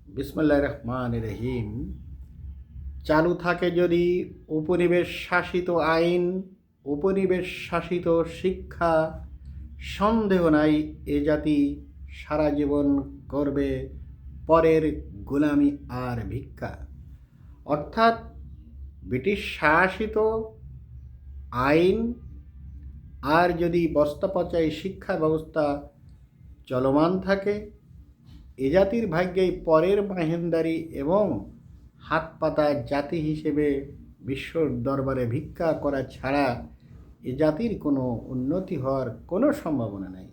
বিসমিল্লাহির রহমানির রহিম। চালু থাকে যদি উপনিবেশ শাসিত আইন, উপনিবেশ শাসিত শিক্ষা, সন্দেহ নাই এ জাতি সারা জীবন করবে পরের গোলামি আর ভিক্ষা। অর্থাৎ ব্রিটিশ শাসিত আইন আর যদি বস্তাপচাই শিক্ষা ব্যবস্থা চলমান থাকে, এ জাতির ভাগ্যেই পরের মাহেন্দারি এবং হাত পাতা জাতি হিসেবে বিশ্বর দরবারে ভিক্ষা করা ছাড়া এ জাতির কোনো উন্নতি হওয়ার কোনো সম্ভাবনা নেই।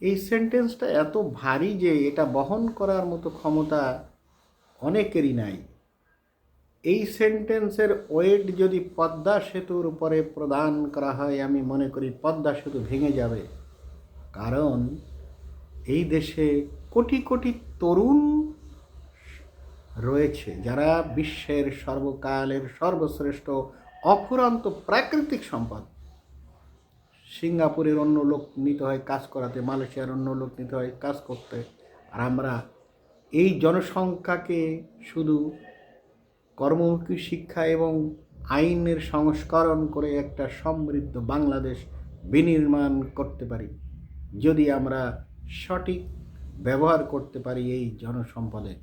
এই সেন্টেন্সটা এত ভারী যে এটা বহন করার মতো ক্ষমতা অনেকেরই নাই। এই সেন্টেন্সের ওয়েট যদি পদ্মা সেতুর উপরে প্রদান করা হয়, আমি মনে করি পদ্মা সেতু ভেঙে যাবে। কারণ এই দেশে কোটি কোটি তরুণ রয়েছে যারা বিশ্বের সর্বকালের সর্বশ্রেষ্ঠ অফুরন্ত প্রাকৃতিক সম্পদ। সিঙ্গাপুরের অন্য লোক নিতে হয় কাজ করাতে, মালয়েশিয়ার অন্য লোক নিতে হয় কাজ করতে, আর আমরা এই জনসংখ্যাকে শুধু কর্মমুখী শিক্ষা এবং আইনের সংস্করণ করে একটা সমৃদ্ধ বাংলাদেশ বিনির্মাণ করতে পারি যদি আমরা সঠিক ব্যবহার করতে পারি এই জনসম্পদের।